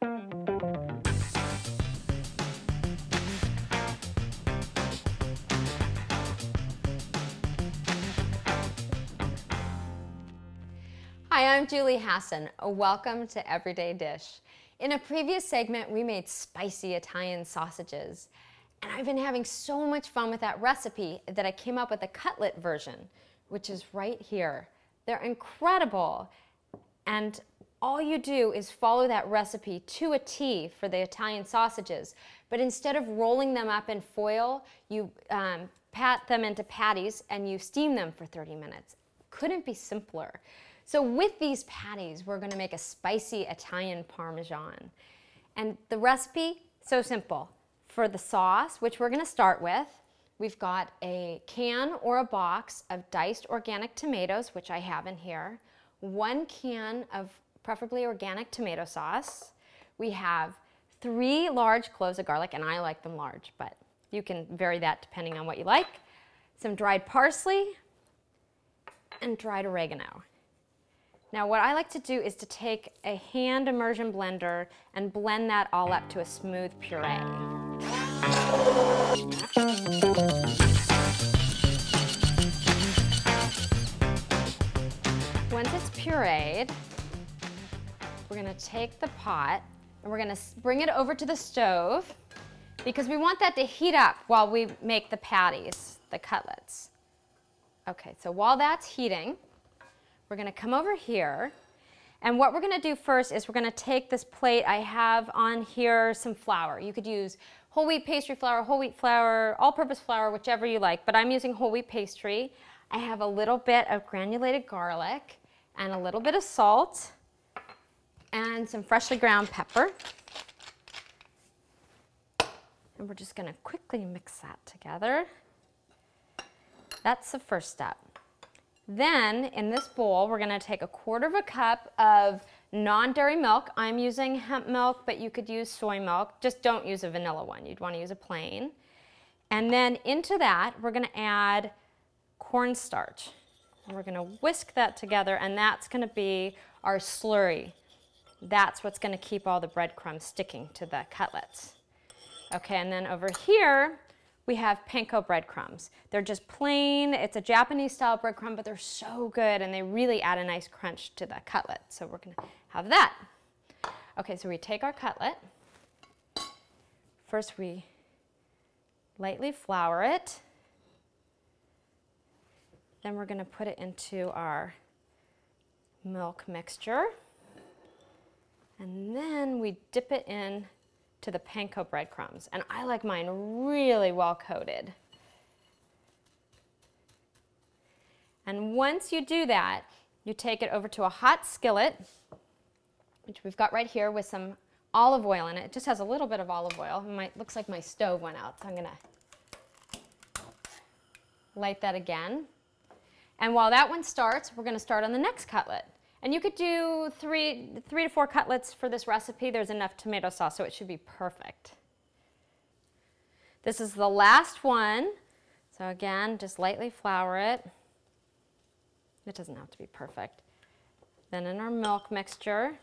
Hi, I'm Julie Hassan. Welcome to Everyday Dish. In a previous segment, we made spicy Italian sausages, and I've been having so much fun with that recipe that I came up with a cutlet version, which is right here. They're incredible, and all you do is follow that recipe to a T for the Italian sausages, but instead of rolling them up in foil, you pat them into patties and you steam them for 30 minutes. Couldn't be simpler. So with these patties, we're going to make a spicy Italian Parmesan. And the recipe, so simple. For the sauce, which we're going to start with, we've got a can or a box of diced organic tomatoes, which I have in here, 1 can of preferably organic tomato sauce. We have 3 large cloves of garlic, and I like them large, but you can vary that depending on what you like. Some dried parsley and dried oregano. Now what I like to do is to take a hand immersion blender and blend that all up to a smooth puree. Once it's pureed, we're going to take the pot and we're going to bring it over to the stove because we want that to heat up while we make the patties, the cutlets. Okay, so while that's heating, we're going to come over here, and what we're going to do first is we're going to take this plate. I have on here some flour. You could use whole wheat pastry flour, whole wheat flour, all-purpose flour, whichever you like, but I'm using whole wheat pastry. I have a little bit of granulated garlic and a little bit of salt and some freshly ground pepper. And we're just going to quickly mix that together. That's the first step. Then, in this bowl, we're going to take 1/4 cup of non-dairy milk. I'm using hemp milk, but you could use soy milk. Just don't use a vanilla one. You'd want to use a plain. And then into that, we're going to add cornstarch. And we're going to whisk that together, and that's going to be our slurry. That's what's going to keep all the breadcrumbs sticking to the cutlets. Okay, and then over here, we have panko breadcrumbs. They're just plain, it's a Japanese style breadcrumb, but they're so good and they really add a nice crunch to the cutlet. So we're gonna have that. Okay, so we take our cutlet. First we lightly flour it. Then we're gonna put it into our milk mixture. And then we dip it in to the panko breadcrumbs, and I like mine really well coated. And once you do that, you take it over to a hot skillet, which we've got right here with some olive oil in it. It just has a little bit of olive oil. Looks like my stove went out, so I'm gonna light that again. And while that one starts, we're gonna start on the next cutlet. And you could do 3 to 4 cutlets for this recipe. There's enough tomato sauce, so it should be perfect. This is the last one. So again, just lightly flour it. It doesn't have to be perfect. Then in our milk mixture.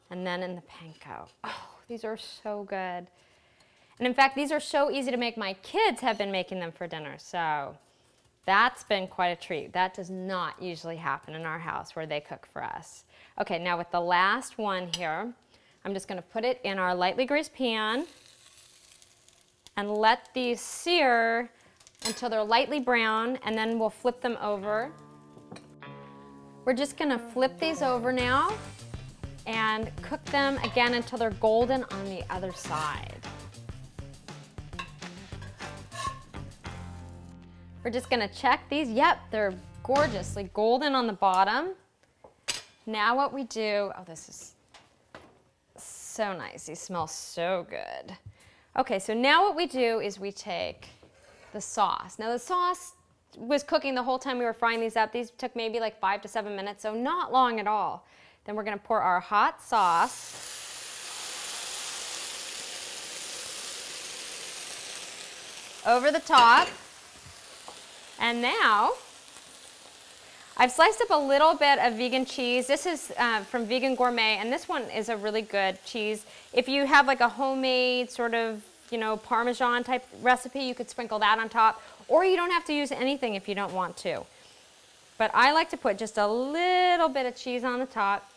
And then in the panko. Oh, these are so good. And in fact, these are so easy to make. My kids have been making them for dinner, so that's been quite a treat. That does not usually happen in our house where they cook for us. Okay, now with the last one here, I'm just going to put it in our lightly greased pan and let these sear until they're lightly brown, and then we'll flip them over. We're just going to flip these over now and cook them again until they're golden on the other side. We're just going to check these. Yep, they're gorgeously golden on the bottom. Now what we do, oh, this is so nice. These smell so good. Okay, so now what we do is we take the sauce. Now the sauce was cooking the whole time we were frying these up. These took maybe like 5 to 7 minutes, so not long at all. Then we're going to pour our hot sauce over the top. And now I've sliced up a little bit of vegan cheese. This is from Vegan Gourmet, and this one is a really good cheese. If you have like a homemade sort of, Parmesan type recipe, you could sprinkle that on top, or you don't have to use anything if you don't want to. But I like to put just a little bit of cheese on the top,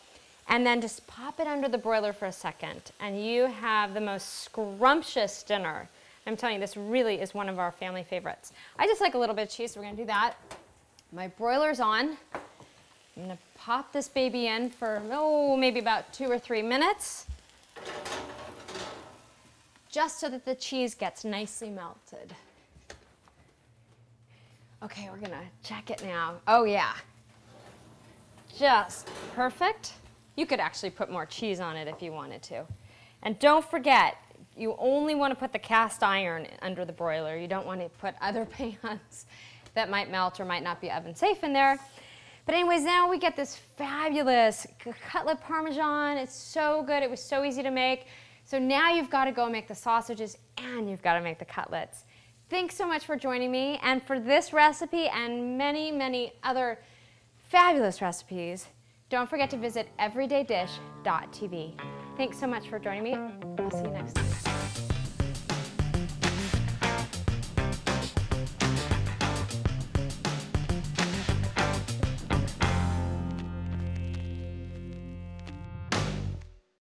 and then just pop it under the broiler for a second, and you have the most scrumptious dinner. I'm telling you, this really is one of our family favorites. I just like a little bit of cheese, so we're gonna do that. My broiler's on. I'm gonna pop this baby in for, maybe about 2 or 3 minutes, just so that the cheese gets nicely melted. Okay, we're gonna check it now. Oh yeah, just perfect. You could actually put more cheese on it if you wanted to. And don't forget, you only want to put the cast iron under the broiler. You don't want to put other pans that might melt or might not be oven safe in there. But anyways, now we get this fabulous cutlet Parmesan. It's so good. It was so easy to make. So now you've got to go make the sausages and you've got to make the cutlets. Thanks so much for joining me. And for this recipe and many, many other fabulous recipes, don't forget to visit everydaydish.tv. Thanks so much for joining me. I'll see you next time.